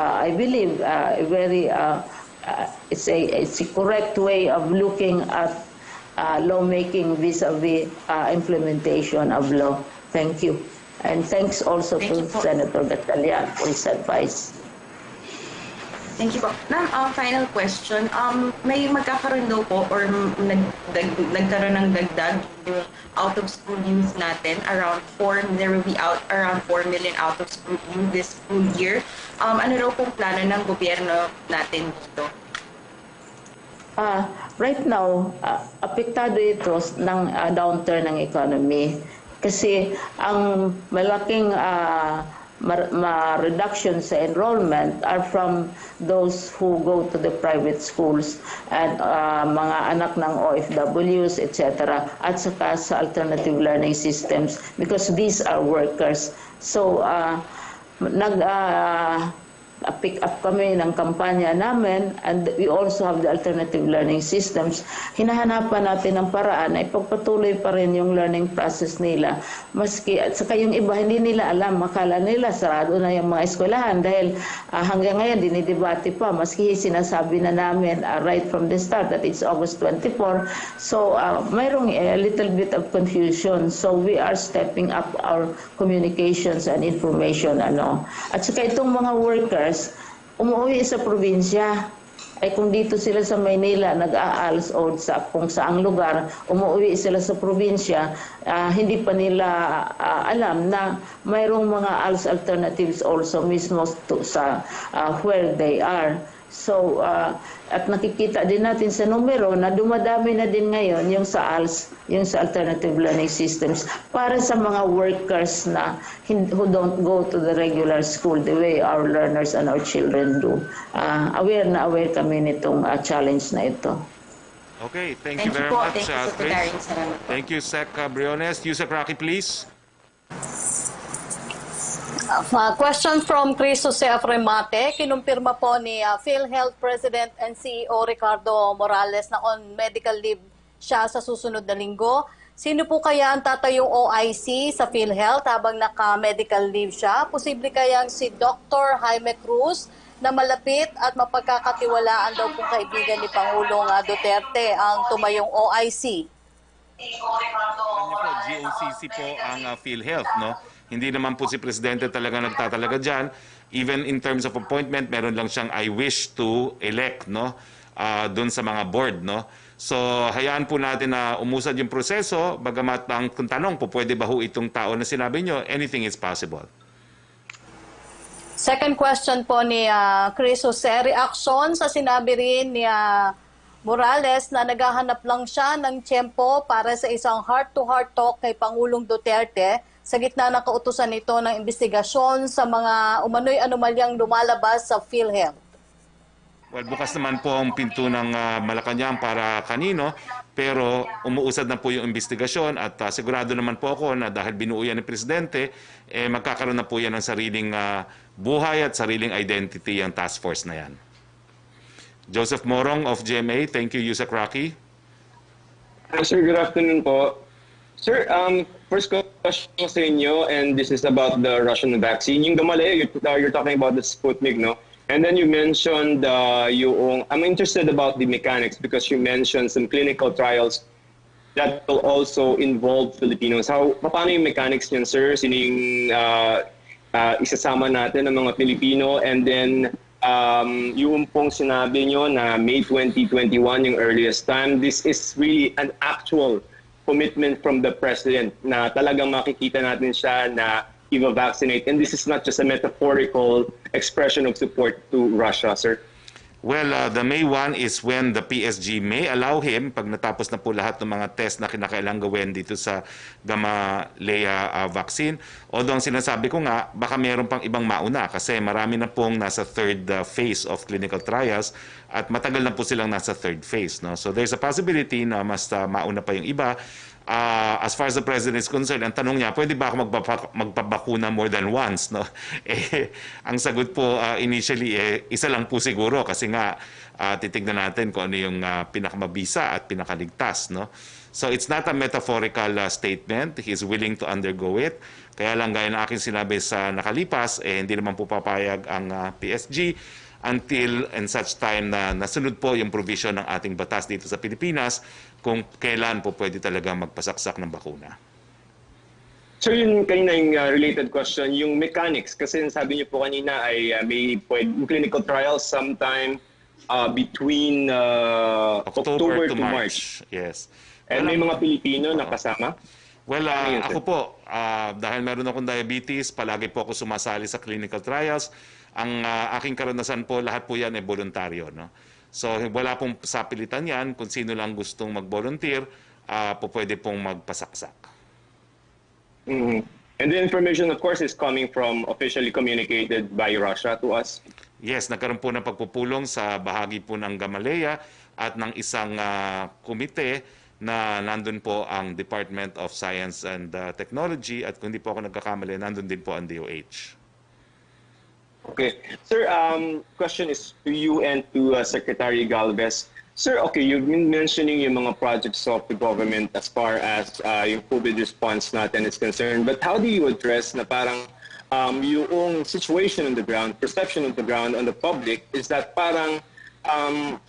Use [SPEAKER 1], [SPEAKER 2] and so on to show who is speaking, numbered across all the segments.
[SPEAKER 1] I believe, it's a correct way of looking at lawmaking vis-a-vis implementation of law. Thank you. And thanks also to Senator Gatchalian for his advice.
[SPEAKER 2] Thank you po. Ma'am, final question. May magkakaroon daw po or nagkaroon ng dagdag yung out-of-school youth natin. There will be around 4 million out-of-school youth this school year. Ano raw pong plano ng gobyerno natin dito?
[SPEAKER 1] Right now, apektado ito ng downturn ng economy. Kasi ang malaking reduction sa enrollment are from those who go to the private schools at mga anak ng OFWs, etc. At saka sa alternative learning systems because these are workers. So, pick up kami ng kampanya namin and we also have the alternative learning systems. Hinahanapan natin ng paraan na ipagpatuloy pa rin yung learning process nila. Maski, at saka yung iba hindi nila alam, makala nila sarado na yung mga eskwelahan dahil hanggang ngayon dinidebate pa. Maski sinasabi na namin right from the start that it's August 24. So mayroong a little bit of confusion. So we are stepping up our communications and information. At saka itong mga workers umuwi sa probinsya. Ay kung dito sila sa Maynila nag-aals o sa kung saang lugar, umuwi sila sa probinsya, hindi pa nila alam na mayroong mga ALS alternatives also mismo sa where they are. So, at nakikita din natin sa numero na dumadami na din ngayon yung sa ALS, yung sa alternative learning systems para sa mga workers na who don't go to the regular school the way our learners and our children do. Aware na aware kami nitong challenge na ito.
[SPEAKER 3] Okay, thank you very much,
[SPEAKER 2] Chris.
[SPEAKER 3] Thank you, Sec Briones. Yusek Roque, please.
[SPEAKER 4] Question from Chris Jose Afremate. Kinumpirma po ni PhilHealth President and CEO Ricardo Morales na on medical leave siya sa susunod na linggo. Sino po kaya ang tatayong OIC sa PhilHealth habang naka-medical leave siya? Posible kayang si Dr. Jaime Cruz na malapit at mapagkakatiwalaan daw pong kaibigan ni Pangulong Duterte ang tumayong OIC?
[SPEAKER 3] GOCC po ang PhilHealth, no? Hindi naman po si Presidente talaga nagtatalaga dyan. Even in terms of appointment, meron lang siyang I wish to elect, no? Doon sa mga board, no? So, hayaan po natin na umusad yung proseso. Bagamat ang tanong po, pwede ba ho itong tao na sinabi nyo? Anything is possible.
[SPEAKER 4] Second question po ni Chris Jose. Reaction sa sinabi rin ni Morales na naghahanap lang siya ng tiyempo para sa isang heart-to-heart talk kay Pangulong Duterte sa gitna ng kautusan nito ng investigasyon sa mga umano'y anomalyang lumalabas sa PhilHealth.
[SPEAKER 3] Well, bukas naman po ang pinto ng Malacanang para kanino, pero umuusad na po yung investigasyon at sigurado naman po ako na dahil binuo yan ni Presidente, magkakaroon na po yan ng sariling buhay at sariling identity ang task force na yan. Joseph Morong of GMA, thank you, Yusek Roque.
[SPEAKER 5] Sir, good afternoon po. Sir, first question sa inyo, and this is about the Russian vaccine. Yung Gamaleya, you're talking about the Sputnik, no? And then you mentioned I'm interested about the mechanics because you mentioned some clinical trials that will also involve Filipinos. Paano yung mechanics niyan, sir? Sining isasama natin ng mga Pilipino? And then yung pong sinabi nyo na May 2021 yung earliest time, this is really an actual commitment from the President na talagang makikita natin siya na i-vaccinate. And this is not just a metaphorical expression of support to Russia, sir.
[SPEAKER 3] Well, the May 1 is when the PSG may allow him, pag natapos na po lahat ng mga test na kinakailangan gawin dito sa Gamaleya vaccine. Although ang sinasabi ko nga, baka mayroon pang ibang mauna kasi marami na pong nasa third phase of clinical trials at matagal na po silang nasa third phase. No? So there's a possibility na mas mauna pa yung iba. As far as the President is concerned, ang tanong niya, pwede ba ako magpabakuna more than once? No? Ang sagot po initially, isa lang po siguro kasi nga titignan natin kung ano yung pinakamabisa at pinakaligtas. No? So it's not a metaphorical statement. He's willing to undergo it. Kaya lang gaya ng aking sinabi sa nakalipas, hindi naman po papayag ang PSG until and such time na nasunod po yung provision ng ating batas dito sa Pilipinas kung kailan po pwede talaga magpasaksak ng bakuna.
[SPEAKER 5] Sir, yun kanina yung related question, yung mechanics, kasi sabi niyo po kanina ay may clinical trials sometime between October to March.
[SPEAKER 3] Yes.
[SPEAKER 5] And may mga Pilipino na kasama?
[SPEAKER 3] Well, ako po, dahil meron akong diabetes, palagi po ako sumasali sa clinical trials. Ang aking karanasan po, lahat po yan ay voluntaryo. No? So wala pong sapilitan yan. Kung sino lang gustong mag-volunteer, po pwede pong magpasaksak.
[SPEAKER 5] Mm-hmm. And the information, of course, is coming from officially communicated by Russia to us?
[SPEAKER 3] Yes, nagkaroon po ng pagpupulong sa bahagi po ng Gamaleya at ng isang komite na nandun po ang Department of Science and Technology at kung hindi po ako nagkakamali, nandun din po ang DOH.
[SPEAKER 5] Okay. Sir, question is to you and to Secretary Galvez. Sir, okay, you've been mentioning yung mga projects of the government as far as yung COVID response natin is concerned. But how do you address na parang yung situation on the ground, perception on the ground on the public is that parang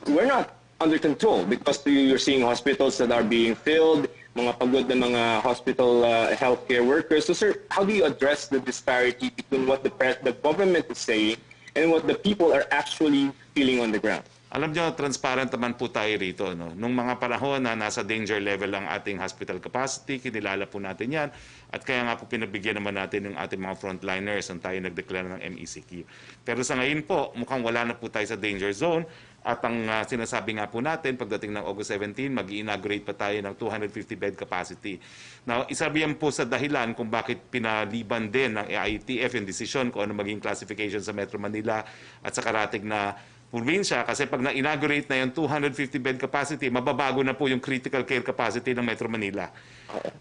[SPEAKER 5] we're not under control because you're seeing hospitals that are being filled, mga pagod na mga hospital healthcare workers. So sir, how do you address the disparity between what the government is saying and what the people are actually feeling on the ground?
[SPEAKER 3] Alam nyo, transparent naman po tayo rito. No? Nung mga panahon na nasa danger level ang ating hospital capacity, kinilala po natin yan. At kaya nga po pinabigyan naman natin yung ating mga frontliners nang tayo nag-declare ng MECQ. Pero sa ngayon po, mukhang wala na po tayo sa danger zone. At ang sinasabi nga po natin, pagdating ng August 17, mag-i-inaugurate pa tayo ng 250-bed capacity. Now, isa yan po sa dahilan kung bakit pinaliban din ng AITF yung desisyon kung ano maging classification sa Metro Manila at sa karatig na probinsya, kasi pag na-inaugurate na yung 250-bed capacity, mababago na po yung critical care capacity ng Metro Manila.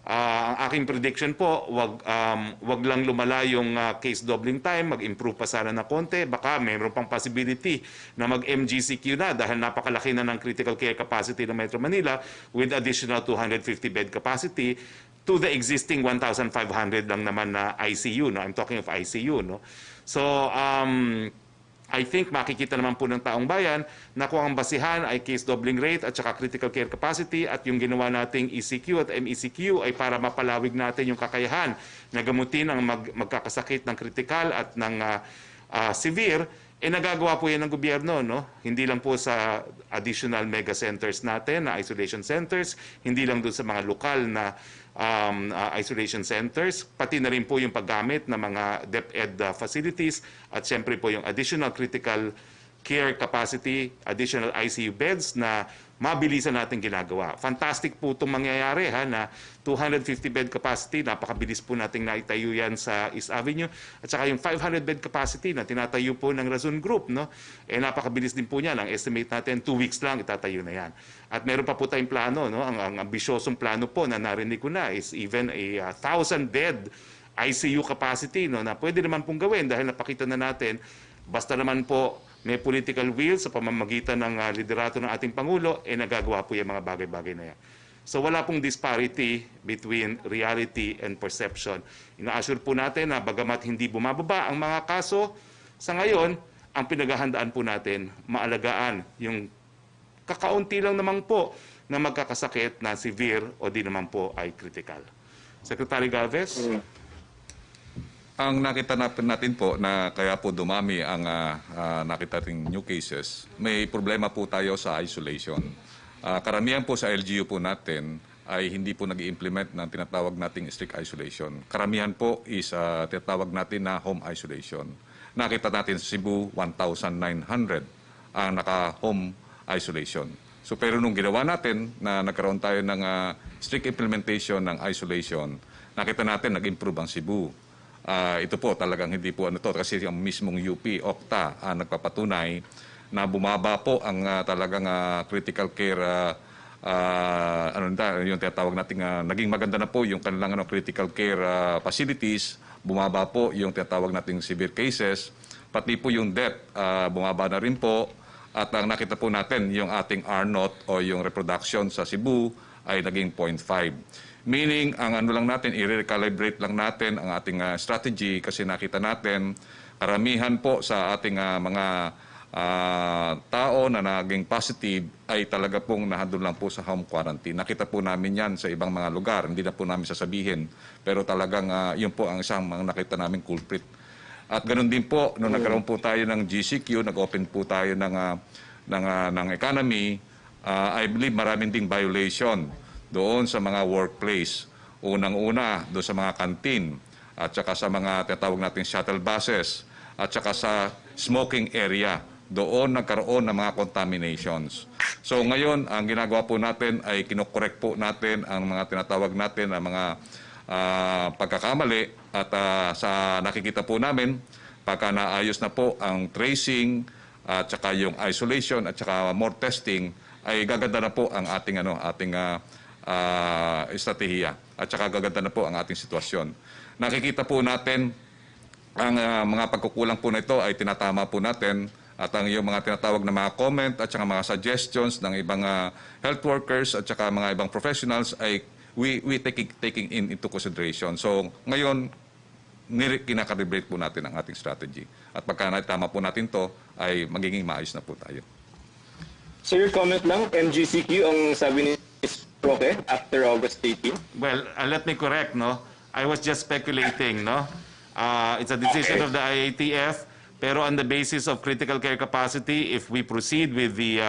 [SPEAKER 3] Ang aking prediction po, wag lang lumala yung case doubling time, mag-improve pa sana na konti, baka mayroon pang possibility na mag-MGCQ na dahil napakalaki na ng critical care capacity ng Metro Manila with additional 250-bed capacity to the existing 1,500 lang naman na ICU. No? I'm talking of ICU. No? So, I think makikita naman po ng taong bayan na kung ang basihan ay case doubling rate at saka critical care capacity at yung ginawa nating ECQ at MECQ ay para mapalawig natin yung kakayahan na gamutin ang magkakasakit ng critical at ng severe, nagagawa po yan ng gobyerno. No? Hindi lang po sa additional mega centers natin na isolation centers, hindi lang doon sa mga lokal na isolation centers, pati na rin po yung paggamit ng mga DepEd facilities at siyempre po yung additional critical care capacity, additional ICU beds na mabilisan natin ginagawa. Fantastic po itong mangyayari na 250-bed capacity, napakabilis po nating naitayo yan sa East Avenue. At saka yung 500-bed capacity na tinatayo po ng Razon Group, no? Napakabilis din po niyan. Ang estimate natin, 2 weeks lang itatayo na yan. At meron pa po tayong plano, no? Ang ambisyosong plano po na narinig ko na is even a 1,000-bed ICU capacity, no? Na pwede naman pong gawin dahil napakita na natin, basta naman po may political will sa pamamagitan ng liderato ng ating Pangulo, nagagawa po yung mga bagay-bagay na yan. So wala pong disparity between reality and perception. Ina-assure po natin na bagamat hindi bumababa ang mga kaso, sa ngayon, ang pinaghahandaan po natin, maalagaan yung kakaunti lang naman po na magkakasakit na severe o di naman po ay critical. Secretary Galvez?
[SPEAKER 6] Ang nakita natin po na kaya po dumami ang nakita nating new cases, may problema po tayo sa isolation. Karamihan po sa LGU po natin ay hindi po nag-i-implement ng tinatawag nating strict isolation. Karamihan po is tinatawag natin na home isolation. Nakita natin sa Cebu, 1,900 ang naka-home isolation. So pero nung ginawa natin na nagkaroon tayo ng strict implementation ng isolation, nakita natin nag-improve ang Cebu. Ito po talagang hindi po kasi ang mismong UP, Okta, nagpapatunay na bumaba po ang talagang critical care, yung tinatawag natin, naging maganda na po yung kanilang critical care facilities, bumaba po yung tinatawag nating severe cases, pati po yung death, bumaba na rin po, at ang nakita po natin yung ating R0 o yung reproduction sa Cebu ay naging 0.5. Meaning, ang ano lang natin, i-recalibrate lang natin ang ating strategy kasi nakita natin, karamihan po sa ating mga tao na naging positive ay talaga pong nahadol lang po sa home quarantine. Nakita po namin yan sa ibang mga lugar, hindi na po namin sasabihin. Pero talagang yun po ang isang mga nakita namin culprit. At ganoon din po, nung nagkaroon po tayo ng GCQ, nag-open po tayo ng economy, I believe maraming ding violation doon sa mga workplace. Unang-una, doon sa mga canteen, at saka sa mga tinatawag nating shuttle buses, at saka sa smoking area. Doon nagkaroon ng mga contaminations. So ngayon, ang ginagawa po natin ay kinokorek po natin ang mga tinatawag natin na mga pagkakamali at sa nakikita po namin, pagka naayos na po ang tracing at saka yung isolation at saka more testing, ay gaganda na po ang ating estratehiya at saka gaganda na po ang ating sitwasyon. Nakikita po natin ang mga pagkukulang po na ito ay tinatama po natin at ang yung mga tinatawag na mga comment at saka mga suggestions ng ibang health workers at saka mga ibang professionals ay we taking into consideration. So ngayon, kinakalibrate po natin ang ating strategy. At pagka natama po natin to ay magiging maayos na po tayo.
[SPEAKER 5] So your comment lang, MGCQ ang sabi ni Roque after August 18?
[SPEAKER 3] Well, let me correct, no? I was just speculating, no? It's a decision of the IATF, pero on the basis of critical care capacity, if we proceed with the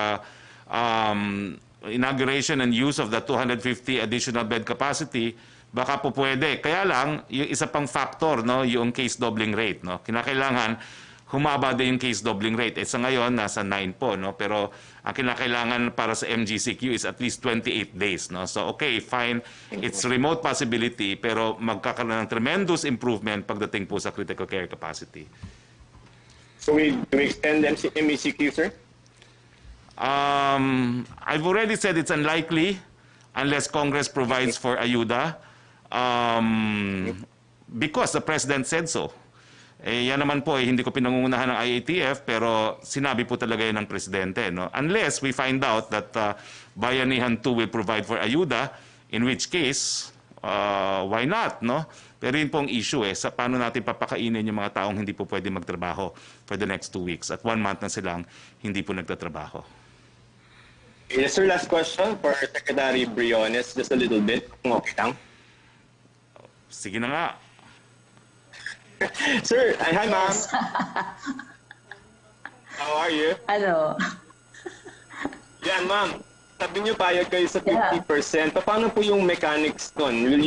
[SPEAKER 3] inauguration and use of the 250 additional bed capacity, baka po pwede. Kaya lang, yung isa pang factor, no, yung case doubling rate, no? Kinakailangan humaba din yung case doubling rate. Sa ngayon, nasa 9 po, no? Pero ang kinakailangan para sa MGCQ is at least 28 days, no? So, okay, fine. It's remote possibility, pero magkakaroon ng tremendous improvement pagdating po sa critical care capacity.
[SPEAKER 5] So we extend MCQ, sir?
[SPEAKER 3] I've already said it's unlikely unless Congress provides for ayuda because the President said so. Yan naman po, hindi ko pinangungunahan ng IATF, pero sinabi po talaga yan ng Presidente. No? Unless we find out that Bayanihan 2 will provide for ayuda, in which case, why not? No? Pero yun pong issue sa paano natin papakainin yung mga taong hindi po pwede magtrabaho for the next 2 weeks. At 1 month na silang hindi po nagtatrabaho.
[SPEAKER 5] Yes, sir. Last question for Secretary Briones, just a little bit. Kung okay lang.
[SPEAKER 3] Sige na nga.
[SPEAKER 5] Sir, hi ma'am. How are you?
[SPEAKER 1] Ano?
[SPEAKER 5] Yeah, ma'am. Sabi niyo payag kayo sa 50%. Paano po yung mechanics doon? Will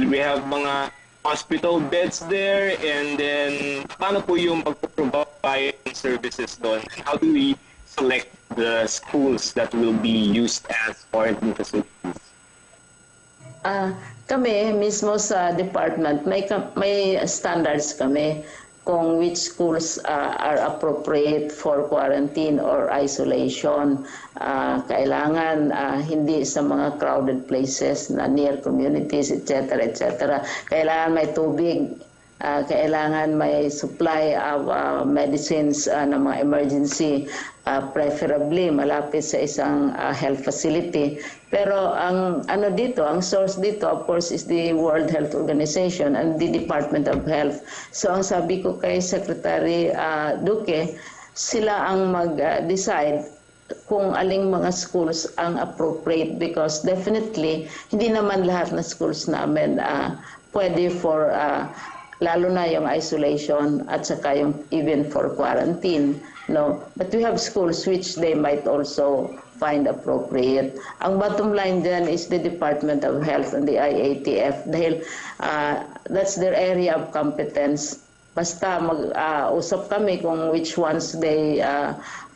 [SPEAKER 5] we have mga hospital beds there? And then, paano po yung pag-provide services doon? And how do we select the schools that will be used as quarantine facilities?
[SPEAKER 1] Kami mismo sa department, may standards kami kung which schools are appropriate for quarantine or isolation. Kailangan hindi sa mga crowded places na near communities, etc. etc. Kailangan may tubig, kailangan may supply of medicines na mga emergency, preferably malapit sa isang health facility. Pero ang source dito of course is the World Health Organization and the Department of Health. So ang sabi ko kay Secretary Duque, sila ang mag-decide kung aling mga schools ang appropriate, because definitely hindi naman lahat na schools namin pwede for lalo na yung isolation at saka yung even for quarantine, no? But we have schools which they might also find appropriate. Ang bottom line dyan is the Department of Health and the IATF dahil that's their area of competence. Basta mag-usap kami kung which ones they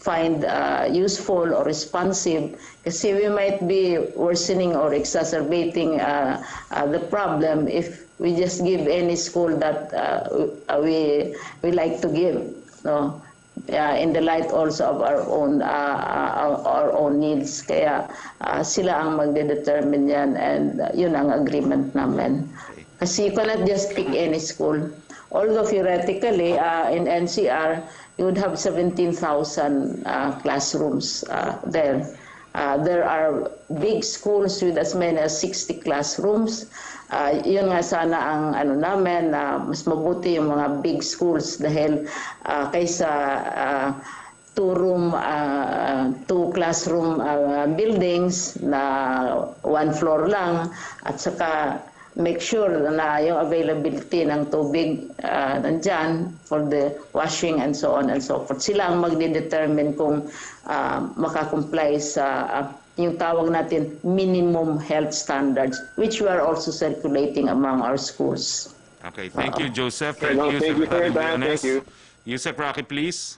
[SPEAKER 1] find useful or responsive, kasi we might be worsening or exacerbating the problem if we just give any school that we like to give, no? In the light also of our own needs. Kaya sila ang magde-determine yan, and yun ang agreement namin. Kasi you cannot just pick any school. Although theoretically, in NCR, you would have 17,000 classrooms there. There are big schools with as many as 60 classrooms. Yun nga sana ang namin, mas mabuti yung mga big schools dahil kaysa two classroom buildings na one floor lang, at saka make sure na yung availability ng tubig nandyan for the washing and so on and so forth. Sila ang magde-determine kung makakomply sa yung tawag natin minimum health standards, which we are also circulating among our schools.
[SPEAKER 3] Okay, thank you, Joseph.
[SPEAKER 5] Thank you for your time. Thank you.
[SPEAKER 3] Yusek Roque, please.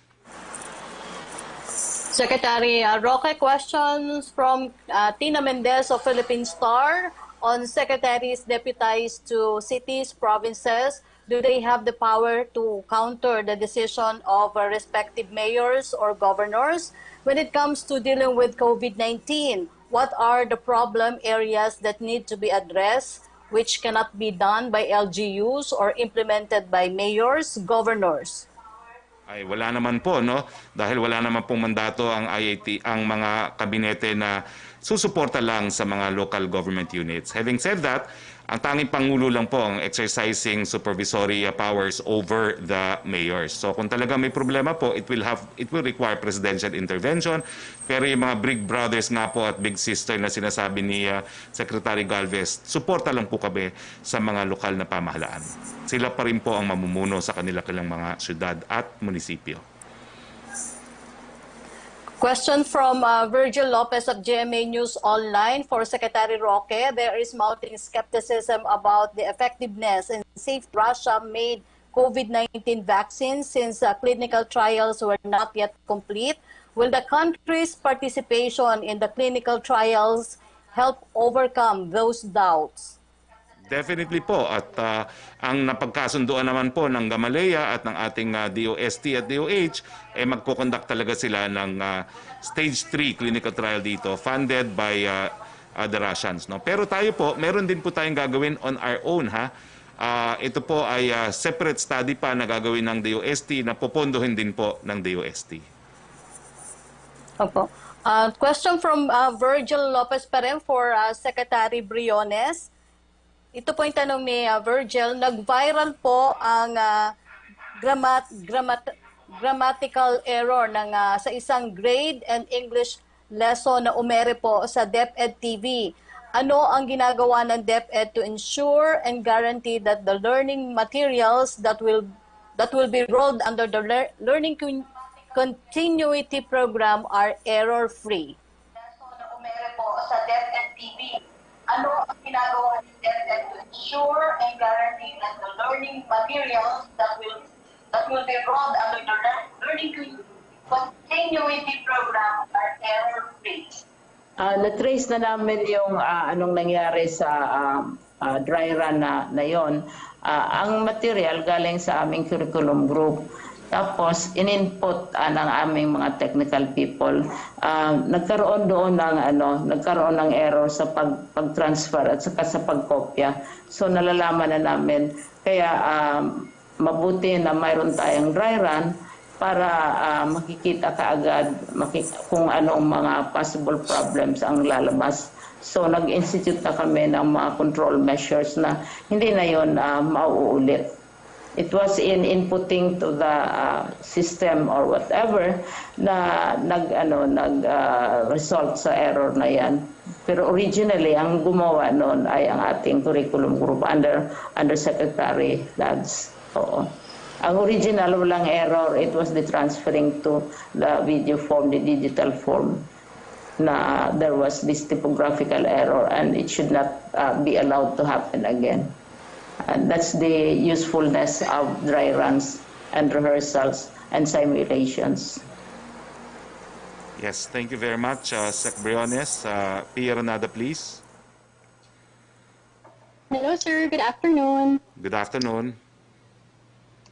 [SPEAKER 4] Secretary Roque, questions from Tina Mendez of Philippine Star on secretaries deputized to cities, provinces. Do they have the power to counter the decision of respective mayors or governors? When it comes to dealing with COVID-19, what are the problem areas that need to be addressed, which cannot be done by LGUs or implemented by mayors, governors?
[SPEAKER 3] Ay wala naman po, no? Dahil wala naman pong mandato ang IAT, ang mga kabinete na susuporta lang sa mga local government units. Having said that, ang tanging pangulo lang po ang exercising supervisory powers over the mayors. So kung talaga may problema po, it will require presidential intervention. Pero yung mga big brothers nga po at big sister na sinasabi ni Secretary Galvez, suporta lang po kami sa mga lokal na pamahalaan. Sila pa rin po ang mamumuno sa kanilang mga syudad at munisipyo.
[SPEAKER 4] Question from Virgil Lopez of GMA News Online for Secretary Roque. There is mounting skepticism about the effectiveness and safe Russia-made COVID-19 vaccines since clinical trials were not yet complete. Will the country's participation in the clinical trials help overcome those doubts?
[SPEAKER 3] Definitely po, at ang napagkasunduan naman po ng Gamaleya at ng ating DOST at DOH, magkukonduct talaga sila ng stage 3 clinical trial dito, funded by the Russians. No? Pero tayo po, meron din po tayong gagawin on our own. Ito po ay separate study pa na gagawin ng DOST na popondohin din po ng DOST.
[SPEAKER 4] Opo. Question from Virgil Lopez pa rin for Secretary Briones. Ito po yung tanong ni Virgil. Nag-viral po ang grammatical error ng sa isang grade and English lesson na umere po sa DepEd TV. Ano ang ginagawa ng DepEd to ensure and guarantee that the learning materials that will be rolled under the learning continuity program are error-free? Lesson na umere po sa DepEd TV. Ano ang ginagawa ng DepEd to ensure and guarantee that the learning materials that will be rolled under the learning continuity program are error-free?
[SPEAKER 1] Na-trace na namin yung anong nangyari sa dry run na yon. Ang material galing sa aming curriculum group. Tapos, in-input ng aming mga technical people. Nagkaroon doon ng error sa pag-transfer at saka sa pagkopya. So, nalalaman na namin. Kaya, mabuti na mayroon tayong dry run para makikita kaagad kung anong mga possible problems ang lalabas. So, nag-institute na kami ng mga control measures na hindi na yun mauulit. It was in inputting to the system or whatever na nag-result sa error na yan. Pero originally, ang gumawa noon ay ang ating curriculum group under Secretary Lads. Oo. Ang original, walang error. It was the transferring to the video form, the digital form, na there was this typographical error and it should not be allowed to happen again. And that's the usefulness of dry runs and rehearsals and simulations.
[SPEAKER 3] Yes, thank you very much, Sec Briones. Pia Renada, please.
[SPEAKER 7] Hello, sir. Good afternoon.
[SPEAKER 3] Good afternoon.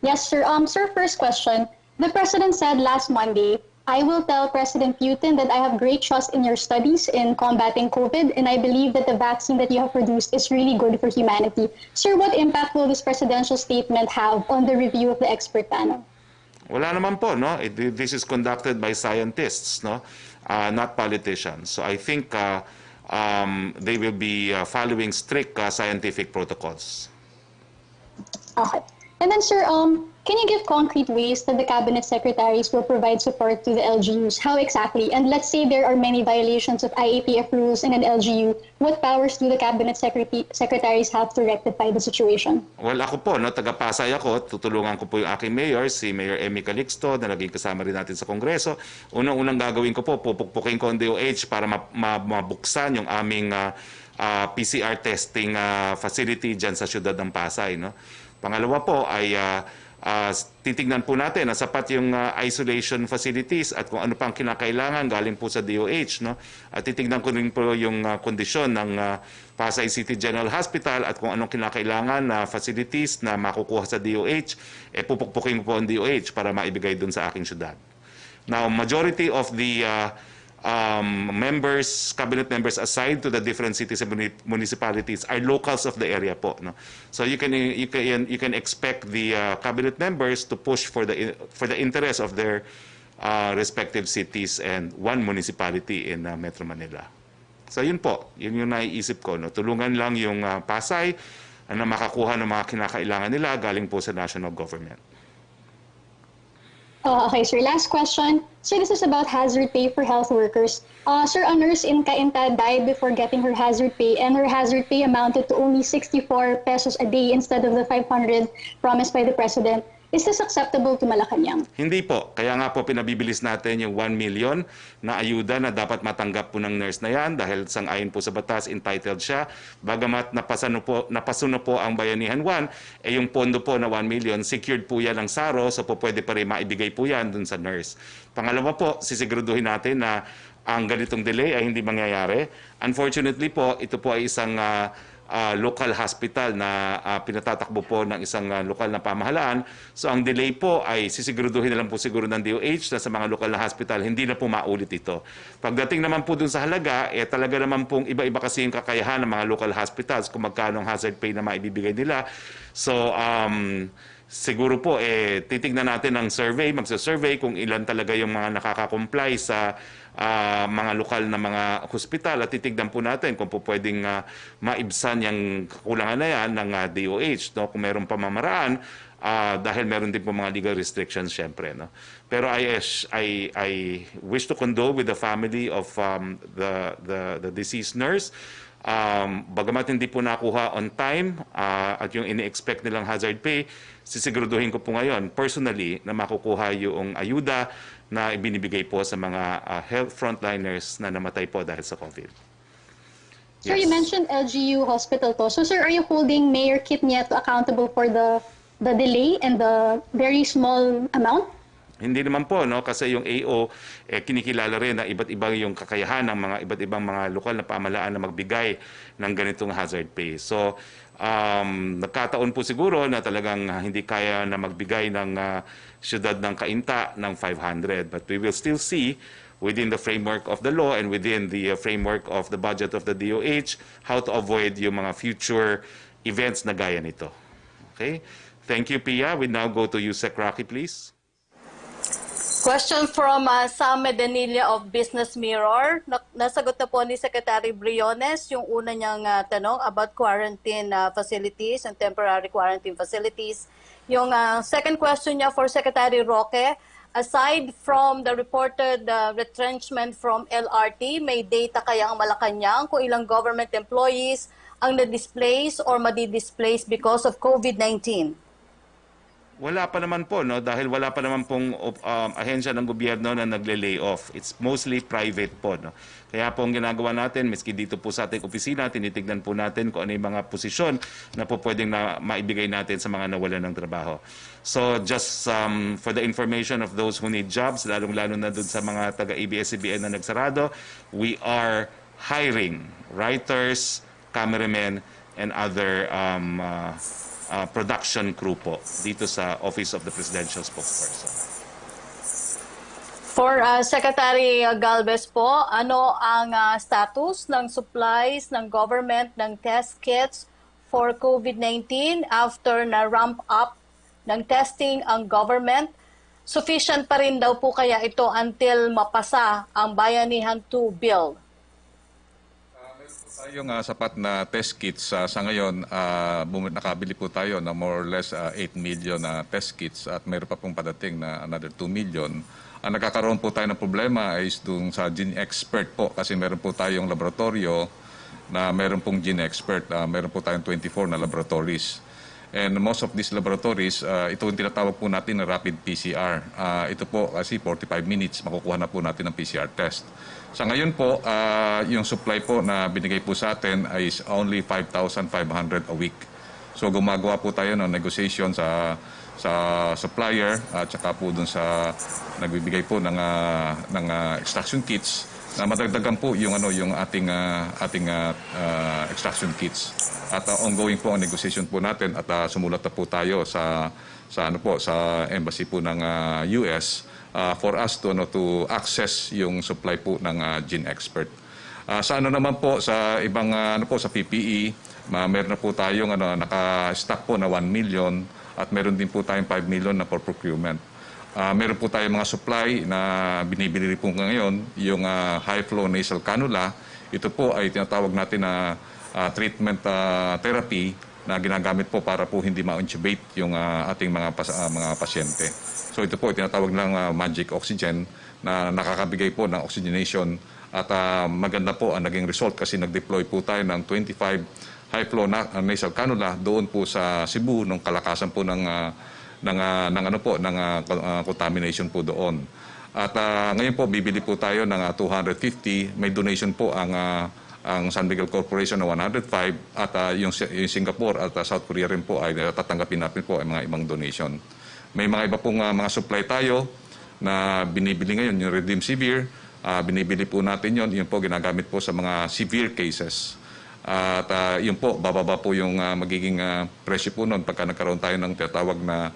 [SPEAKER 7] Yes, sir. Sir, first question. The President said last Monday, I will tell President Putin that I have great trust in your studies in combating COVID, and I believe that the vaccine that you have produced is really good for humanity. Sir, what impact will this presidential statement have on the review of the expert panel?
[SPEAKER 3] Wala naman po, no? This is conducted by scientists, no? Not politicians. So I think they will be following strict scientific protocols.
[SPEAKER 7] Okay. And then, sir, can you give concrete ways that the cabinet secretaries will provide support to the LGUs? How exactly? And let's say there are many violations of IAPF rules in an LGU. What powers do the cabinet secretaries have to rectify the situation?
[SPEAKER 3] Well, ako po, no, taga-Pasay ako, tutulungan ko po yung aking mayor, si Mayor Emmy Calixto, na naging kasama rin natin sa Kongreso. Unang-unang gagawin ko po, pupukpukin ko ang DOH para mabuksan yung aming PCR testing facility dyan sa siyudad ng Pasay. No? Pangalawa po ay titignan po natin na sapat yung isolation facilities at kung ano pang kinakailangan galing po sa DOH. No? At titignan ko rin po yung kondisyon ng Pasay City General Hospital at kung anong kinakailangan na facilities na makukuha sa DOH, pupukpukin ko po ang DOH para maibigay dun sa aking syudad. Now, majority of the cabinet members assigned to the different cities and municipalities are locals of the area po. No? So you can expect the cabinet members to push for the interest of their respective cities and one municipality in Metro Manila. So yun po, yun yung naiisip ko. No? Tulungan lang yung Pasay na makakuha ng mga kinakailangan nila galing po sa national government.
[SPEAKER 7] Okay, sir. Last question. So this is about hazard pay for health workers. Sir, a nurse in Cainta died before getting her hazard pay, and her hazard pay amounted to only 64 pesos a day instead of the 500 promised by the President. Is this acceptable to Malacanang?
[SPEAKER 3] Hindi po. Kaya nga po pinabibilis natin yung 1 million na ayuda na dapat matanggap po ng nurse na yan dahil sang-ayon po sa batas, entitled siya. Bagamat napasuno po ang Bayanihan 1, yung pondo po na 1 million, secured po yan ng SARO, so po pwede pa rin maibigay po yan dun sa nurse. Pangalawa po, sisiguraduhin natin na ang ganitong delay ay hindi mangyayari. Unfortunately po, ito po ay isang local hospital na pinatatakbo po ng isang lokal na pamahalaan. So ang delay po ay sisiguraduhin na lang po siguro ng DOH na sa mga lokal na hospital, hindi na po maulit ito. Pagdating naman po dun sa halaga, talaga naman pong iba-iba kasi yung kakayahan ng mga local hospitals kung magkano ang hazard pay na maibibigay nila. So siguro po titignan natin ng survey, magsa-survey kung ilan talaga yung mga nakaka-comply sa mga lokal na mga hospital at titignan po natin kung po pwedeng maibsan yung kakulangan na yan ng DOH. No? Kung meron pamamaraan, dahil meron din po mga legal restrictions syempre. No? Pero I wish to condole with the family of the deceased nurse. Bagamat hindi po nakuha on time at yung ini-expect nilang hazard pay, sisiguraduhin ko po ngayon personally na makukuha yung ayuda na ibinibigay po sa mga health frontliners na namatay po dahil sa COVID.
[SPEAKER 7] Sir, you mentioned LGU hospital to. So sir, are you holding Mayor Kit Nieto accountable for the delay and the very small amount?
[SPEAKER 3] Hindi naman po, no? Kasi yung AO, kinikilala rin na iba't ibang yung kakayahan ng mga iba't ibang mga lokal na pamahalaan na magbigay ng ganitong hazard pay. So, nagkataon po siguro na talagang hindi kaya na magbigay ng siyudad ng Cainta ng 500. But we will still see within the framework of the law and within the framework of the budget of the DOH how to avoid yung mga future events na gaya nito. Okay? Thank you, Pia. We now go to you, Sec. Roque, please.
[SPEAKER 4] Question from Sam Medanilla of Business Mirror. Nasagot na po ni Secretary Briones yung una niyang tanong about quarantine facilities and temporary quarantine facilities. Yung second question niya for Secretary Roque, aside from the reported retrenchment from LRT, may data kaya ang Malacanang kung ilang government employees ang na-displace or madi-displace because of COVID-19?
[SPEAKER 3] Wala pa naman po, no? Dahil wala pa naman pong ahensya ng gobyerno na nagle-lay off. It's mostly private po, no? Kaya po ang ginagawa natin, miski dito po sa ating opisina, tinitignan po natin kung ano yung mga posisyon na po pwedeng maibigay natin sa mga nawalan ng trabaho. So just for the information of those who need jobs, lalong-lalo na dun sa mga taga-ABS-CBN na nagsarado, we are hiring writers, cameramen, and other production crew po dito sa Office of the Presidential Spokesperson.
[SPEAKER 4] For Secretary Galvez po, ano ang status ng supplies ng government ng test kits for COVID-19 after na ramp up ng testing ang government? sufficient pa rin daw po kaya ito until mapasa ang Bayanihan 2 bill?
[SPEAKER 6] Tayong sapat na test kits sa ngayon, nakabili po tayo na more or less 8 million na test kits at mayroon pa pong padating na another 2 million. Ang nagkakaroon po tayo ng problema is dun sa gene expert po kasi meron po tayong laboratorio na meron pong gene expert. Meron po tayong 24 na laboratories. And most of these laboratories, ito yung tinatawag po natin na rapid PCR. Ito po kasi 45 minutes, makukuha na po natin ng PCR test. Sa ngayon po, yung supply po na binigay po sa atin is only 5,500 a week. So gumagawa po tayo ng negotiation sa supplier at saka po dun sa nagbibigay po ng extraction kits na madagdagan po yung ating extraction kits. At ongoing po ang negotiation po natin at sumulat na po tayo sa embassy po ng US for us to access yung supply po ng gene expert. Sa naman po sa ibang sa PPE, meron na po tayong naka-stock po na 1 million at meron din po tayong 5 million na for procurement. Meron po tayong mga supply na binibili po ngayon, yung high flow nasal cannula. Ito po ay tinatawag natin na treatment therapy na ginagamit po para po hindi ma-intubate yung ating mga pasyente. So ito po tinatawag ng magic oxygen na nakakabigay po ng oxygenation at maganda po ang naging result kasi nag-deploy po tayo ng 25 high flow nasal cannula doon po sa Cebu nung kalakasan po ng contamination po doon. At ngayon po bibili po tayo ng 250, may donation po ang San Miguel Corporation na 105 at yung Singapore at South Korea rin po ay tatanggapin natin po ay mga ibang donation. May mga iba pong mga supply tayo na binibili ngayon, yung Remdesivir, binibili po natin yun po ginagamit po sa mga severe cases. At yun po, bababa po yung magiging presyo po noon pagka nagkaroon tayo ng tinatawag na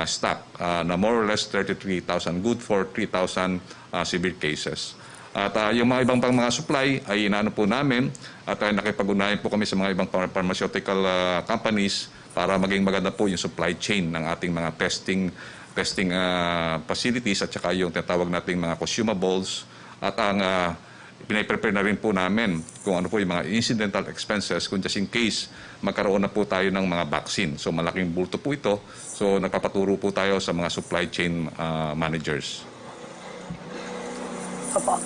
[SPEAKER 6] stock na more or less 33,000, good for 3,000 severe cases. At yung mga ibang pang mga supply ay inaano po namin at nakipag-unayan po kami sa mga ibang pharmaceutical companies para maging maganda po yung supply chain ng ating mga testing facilities at saka yung tinatawag nating mga consumables at ang pinaprepare na rin po namin kung ano po yung mga incidental expenses kung just in case magkaroon na po tayo ng mga vaccine. So malaking bulto po ito. So nagpapaturo po tayo sa mga supply chain managers.
[SPEAKER 4] Opo.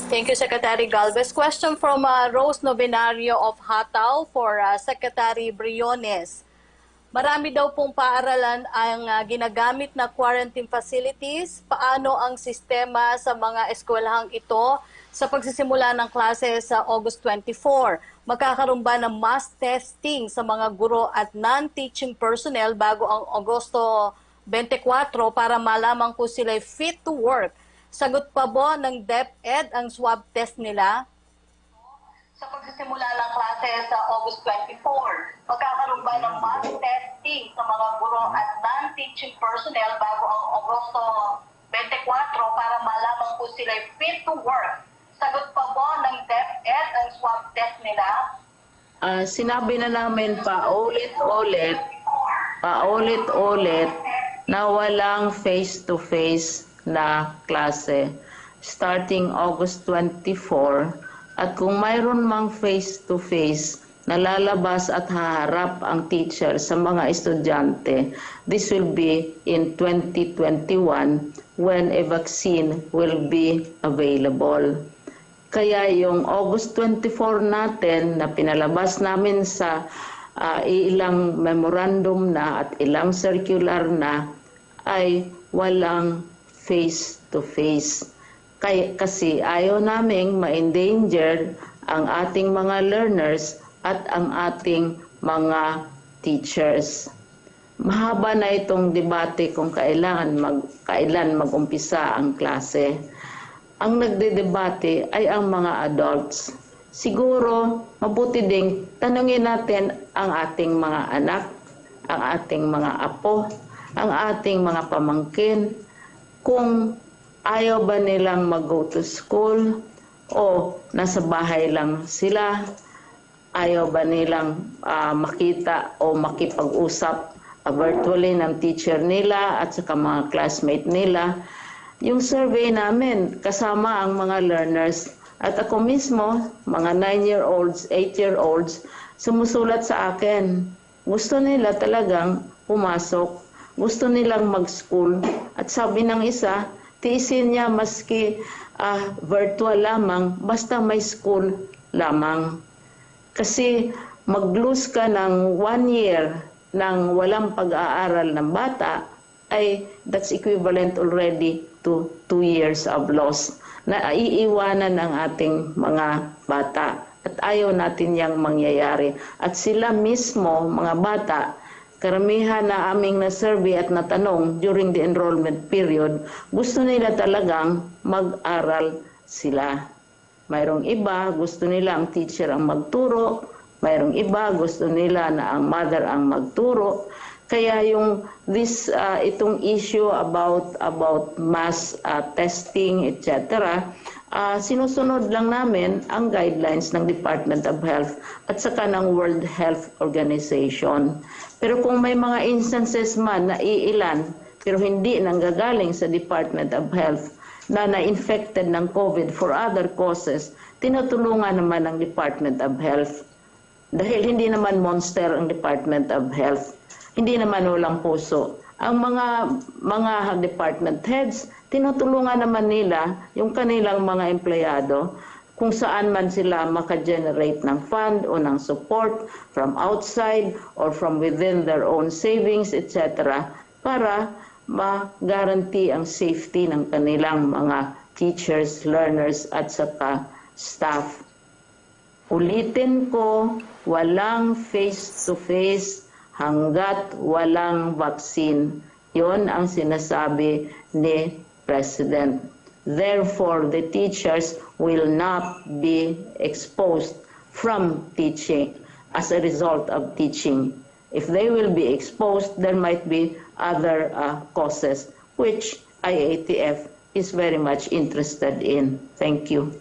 [SPEAKER 4] Thank you, Secretary Galvez. Question from Rose Novenario of Hataw for Secretary Briones. Marami daw pong paaralan ang ginagamit na quarantine facilities. Paano ang sistema sa mga eskwelahang ito sa pagsisimula ng klase sa August 24? Magkakaroon ba ng mass testing sa mga guro at non-teaching personnel bago ang Agosto 24 para malaman kung sila fit to work? Sagot pa po ng DepEd ang swab test nila? Sa pagsisimula ng klase sa August 24, magkakaroon ba ng mass testing sa mga guro at non-teaching personnel bago ang Agosto 24 para malaman kung sila fit to work? Sagot pa po ng DepEd ang swab test nila?
[SPEAKER 1] Sinabi na namin paulit-ulit na walang face-to-face na klase starting August 24. At kung mayroon mang face-to-face na lalabas at haharap ang teacher sa mga estudyante, this will be in 2021 when a vaccine will be available. Kaya yung August 24 natin na pinalabas namin sa ilang memorandum na at ilang circular na ay walang face-to-face. Kasi ayaw naming ma-endanger ang ating mga learners at ang ating mga teachers. Mahaba na itong debate kung kailan mag-umpisa ang klase. Ang nagdedebate ay ang mga adults. Siguro, mabuti ding tanungin natin ang ating mga anak, ang ating mga apo, ang ating mga pamangkin, kung ayaw ba nilang mag-go to school o nasa bahay lang sila, ayaw ba nilang makita o makipag-usap virtually ng teacher nila at saka mga classmate nila. Yung survey namin, kasama ang mga learners. At ako mismo, mga 9-year-olds, 8-year-olds, sumusulat sa akin. Gusto nila talagang pumasok. Gusto nilang mag-school. At sabi ng isa, tiisin niya maski virtual lamang, basta may school lamang. Kasi mag-lose ka ng 1 year ng walang pag-aaral ng bata, ay that's equivalent already to 2 years of loss na iiwanan ng ating mga bata. At ayaw natin yang mangyayari. At sila mismo, mga bata, karamihan na aming na-survey at natanong during the enrollment period, gusto nila talagang mag-aral sila. Mayroong iba, gusto nila ang teacher ang magturo. Mayroong iba, gusto nila na ang mother ang magturo. Kaya itong issue about mass testing, etc., sinusunod lang namin ang guidelines ng Department of Health at saka ng World Health Organization. Pero kung may mga instances man na iilan, pero hindi nanggagaling sa Department of Health na na-infected ng COVID for other causes, tinutulungan naman ng Department of Health. Dahil hindi naman monster ang Department of Health. Hindi naman walang puso. Ang mga department heads, tinutulungan naman nila yung kanilang mga empleyado kung saan man sila maka-generate ng fund o ng support from outside or from within their own savings, etc. para ma-guarantee ang safety ng kanilang mga teachers, learners at saka staff. Ulitin ko, walang face-to-face hanggat walang vaccine. Yon ang sinasabi ni President. Therefore, the teachers will not be exposed from teaching as a result of teaching. If they will be exposed, there might be other causes, which IATF is very much interested in. Thank you.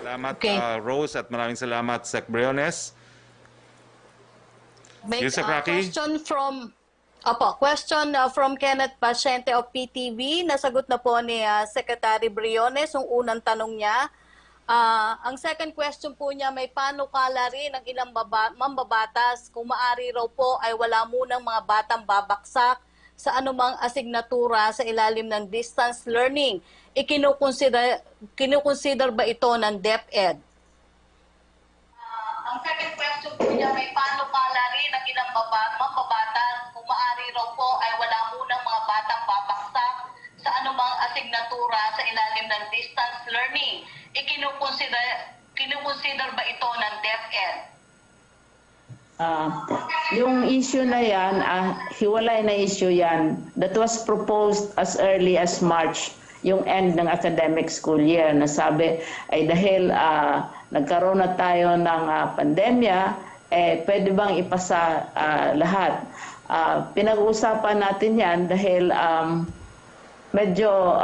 [SPEAKER 3] Salamat, Rose, at maraming salamat, Sec. Briones.
[SPEAKER 4] Make
[SPEAKER 3] Yusek
[SPEAKER 4] a
[SPEAKER 3] Roque?
[SPEAKER 4] question from Kenneth Pasyente of PTV. Nasagot na po ni Secretary Briones yung unang tanong niya. Ang second question po niya, may panukala rin ng ilang mambabatas kung maari raw po ay wala munang mga batang babaksak sa anumang asignatura sa ilalim ng distance learning. Kinukonsider ba ito ng DepEd? Ang second question po niya, may panukala rin ng ilang mambabatas kung maari raw po ay wala munang mga batang babaksak sa anumang asignatura sa ilalim ng distance learning. Kinukonsider ba ito ng DepEd?
[SPEAKER 1] Yung issue na yan, hiwalay na issue yan. That was proposed as early as March, yung end ng academic school year, na sabi ay dahil nagkaroon na tayo ng pandemya, pwede bang ipasa lahat? Pinag-uusapan natin yan dahil medyo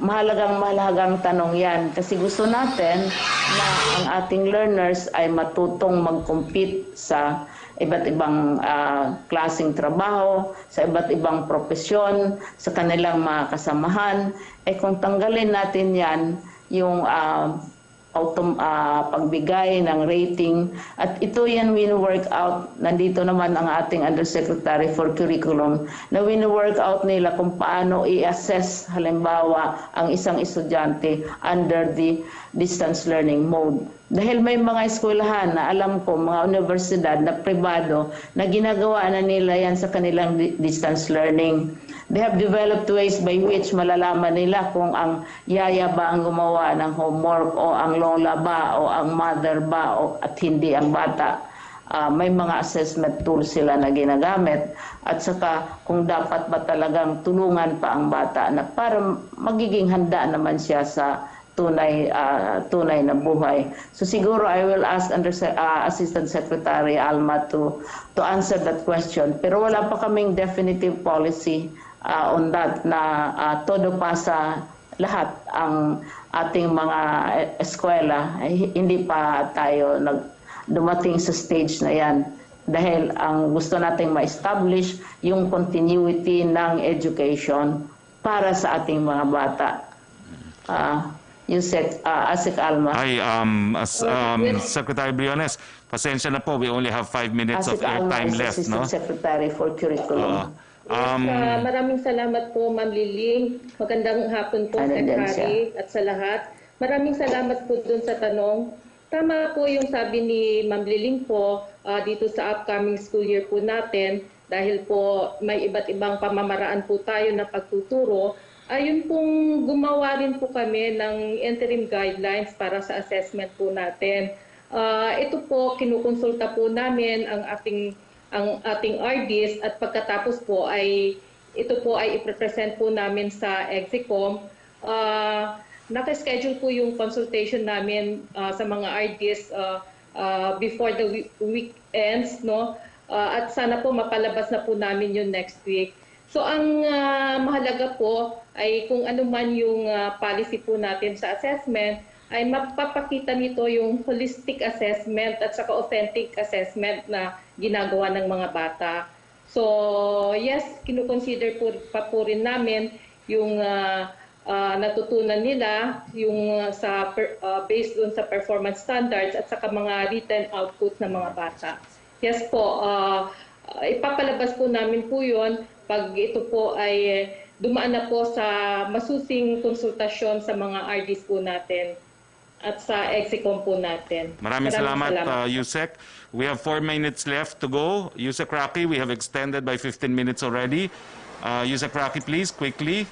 [SPEAKER 1] mahalagang tanong yan. Kasi gusto natin na ang ating learners ay matutong mag-compete sa iba't ibang klaseng trabaho, sa iba't ibang propesyon, sa kanilang mga kasamahan. Kung tanggalin natin yan, yung pagbigay ng rating, at ito yan wino-work out, nandito naman ang ating Undersecretary for Curriculum, na wino-work out nila kung paano i-assess halimbawa ang isang estudyante under the distance learning mode. Dahil may mga eskwelahan na alam ko, mga universidad na pribado, na ginagawa na nila yan sa kanilang distance learning. They have developed ways by which malalaman nila kung ang yaya ba ang gumawa ng homework o ang lola ba o ang mother ba at hindi ang bata. May mga assessment tools sila na ginagamit, at saka kung dapat ba talagang tulungan pa ang bata na para magiging handa naman siya sa tunay na buhay. So siguro I will ask Assistant Secretary Alma to answer that question. Pero wala pa kaming definitive policy on that na todo pasa lahat ang ating mga eskwela. Hindi pa tayo dumating sa stage na yan. dahil ang gusto nating ma-establish yung continuity ng education para sa ating mga bata. Asik Alma.
[SPEAKER 3] Hi, Secretary Briones, pasensya na po, we only have 5 minutes of
[SPEAKER 1] Asik Alma
[SPEAKER 3] airtime
[SPEAKER 1] is
[SPEAKER 3] left,
[SPEAKER 1] Assistant
[SPEAKER 3] no?
[SPEAKER 1] Secretary for Curriculum.
[SPEAKER 8] Maraming salamat po, Ma'am Liling. Magandang hapon po,
[SPEAKER 1] Ano din
[SPEAKER 8] Secretary, at sa lahat. Maraming salamat po dun sa tanong. Tama po yung sabi ni Ma'am Liling po dito sa upcoming school year po natin, dahil po may iba't ibang pamamaraan po tayo na pagtuturo. Ayun pong gumawa rin po kami ng interim guidelines para sa assessment po natin. Ito po, kinukonsulta po namin ang ating RDs, at pagkatapos po ay ito po ay iprepresent po namin sa Execom. Naka-schedule po yung consultation namin sa mga RDs before the weekends, no? At sana po mapalabas na po namin yun next week. So ang mahalaga po ay kung ano man yung policy po natin sa assessment, ay mapapakita nito yung holistic assessment at saka authentic assessment na ginagawa ng mga bata. So yes, kinukonsider pa po rin namin yung natutunan nila, yung based on sa performance standards at saka mga written outputs ng mga bata. Yes po, ipapalabas po namin po yun pag ito po ay dumaan na po sa masusing konsultasyon sa mga RDs po natin at sa Execom po natin.
[SPEAKER 3] Maraming salamat. Yusek. We have 4 minutes left to go. Yusek Roque, we have extended by 15 minutes already. Yusek Roque, please, quickly.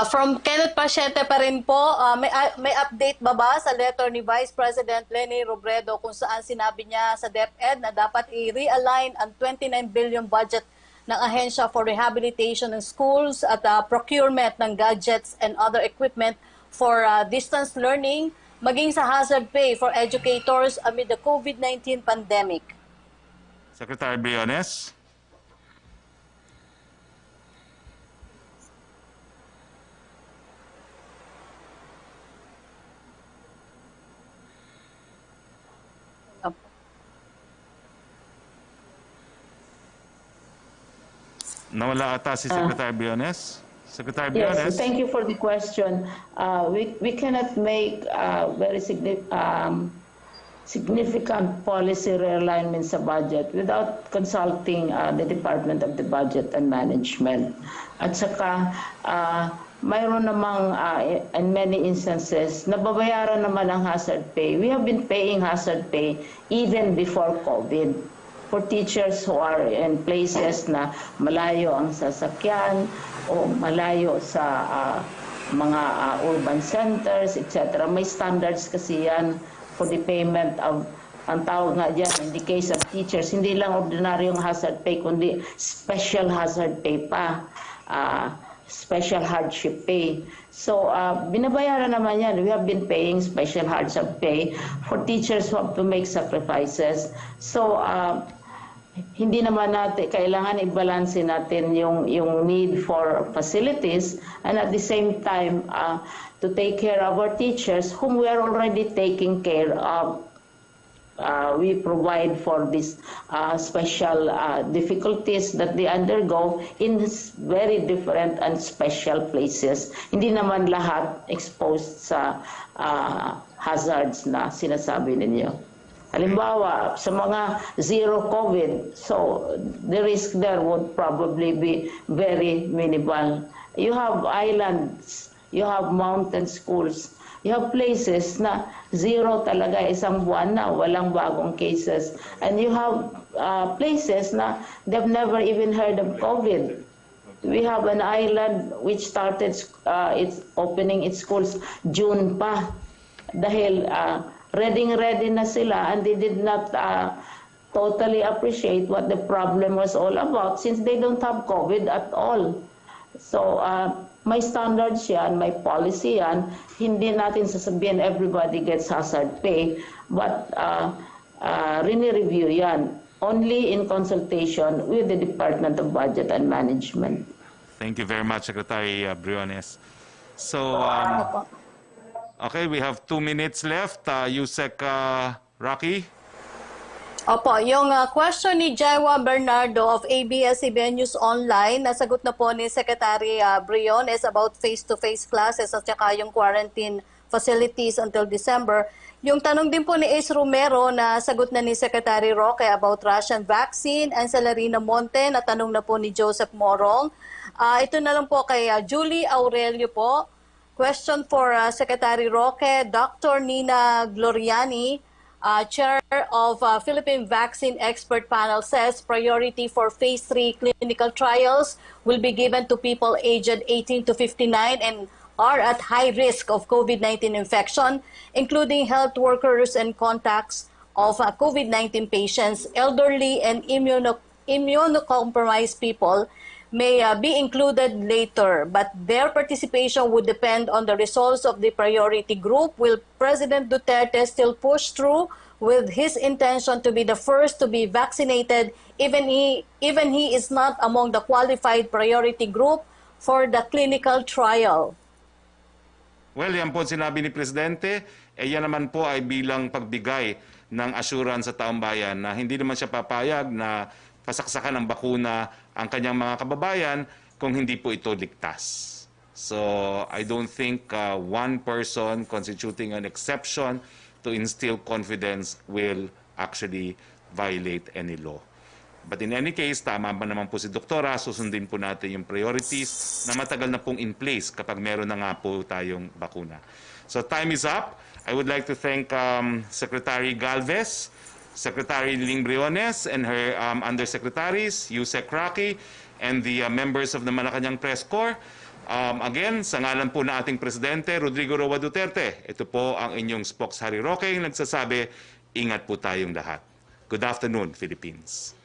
[SPEAKER 4] From Kenneth Pasyente pa rin po, may update ba sa letter ni Vice President Leni Robredo kung saan sinabi niya sa DepEd na dapat i-realign ang 29 billion budget ng Ahensya for Rehabilitation in Schools at procurement ng gadgets and other equipment for distance learning, maging sa hazard pay for educators amid the COVID-19 pandemic?
[SPEAKER 3] Secretary Briones. Nawala ata si Secretary Briones. Secretary Briones.
[SPEAKER 1] Yes, thank you for the question. We cannot make very significant policy realignment sa budget without consulting the Department of the Budget and Management. At saka, mayroon namang in many instances, nababayaran naman ang hazard pay. We have been paying hazard pay even before COVID. For teachers who are in places na malayo ang sasakyan o malayo sa mga urban centers, etc. May standards kasi yan for the payment of, ang tawag nga dyan, in the case of teachers, hindi lang ordinaryong hazard pay, kundi special hazard pay pa, special hardship pay. So, binabayaran naman yan. We have been paying special hardship pay for teachers who have to make sacrifices. So, hindi naman natin kailangan i-balance natin yung need for facilities, and at the same time to take care of our teachers whom we are already taking care of. We provide for these special difficulties that they undergo in very different and special places. Hindi naman lahat exposed sa hazards na sinasabi ninyo. Halimbawa, sa mga zero COVID, so the risk there would probably be very minimal. You have islands, you have mountain schools, you have places na zero talaga isang buwan na, walang bagong cases. And you have places na they've never even heard of COVID. We have an island which started its opening its schools June pa dahil ready na sila, and they did not totally appreciate what the problem was all about since they don't have COVID at all. So, may standards yan, may policy yan. Hindi natin sasabihin everybody gets hazard pay, but rini-review yan only in consultation with the Department of Budget and Management.
[SPEAKER 3] Thank you very much, Secretary Briones. So, okay, we have 2 minutes left. Yusek Roque.
[SPEAKER 4] Opo, yung question ni Jaiwa Bernardo of ABS-CBN News Online, nasagot na po ni Secretary Briones about face-to-face classes at saka yung quarantine facilities until December. Yung tanong din po ni Ace Romero na sagot na ni Secretary Roque about Russian vaccine, and Celerina Monte na tanong na po ni Joseph Morong. Ito na lang po kay Julie Aurelio po. Question for Secretary Roque, Dr. Nina Gloriani, Chair of Philippine Vaccine Expert Panel, says priority for Phase 3 clinical trials will be given to people aged 18 to 59 and are at high risk of COVID-19 infection, including health workers and contacts of COVID-19 patients. Elderly and immunocompromised people may be included later, but their participation would depend on the results of the priority group. Will President Duterte still push through with his intention to be the first to be vaccinated, even he is not among the qualified priority group for the clinical trial?
[SPEAKER 3] Well, yan po sinabi ni Presidente, yan naman po ay bilang pagbigay ng assurance sa taong bayan na hindi naman siya papayag na pasaksakan ng bakuna ang kanyang mga kababayan kung hindi po ito ligtas. So, I don't think one person constituting an exception to instill confidence will actually violate any law. But in any case, tama ba naman po si Doktora, susundin po natin yung priorities na matagal na pong in place kapag meron na nga po tayong bakuna. So time is up. I would like to thank Secretary Galvez, Secretary Ling Briones and her undersecretaries, Yusek Roque, and the members of the Malacanang Press Corps. Again, sa ngalan po na ating Presidente, Rodrigo Roa Duterte, ito po ang inyong spokes Harry Roque, nagsasabi, ingat po tayong lahat. Good afternoon, Philippines.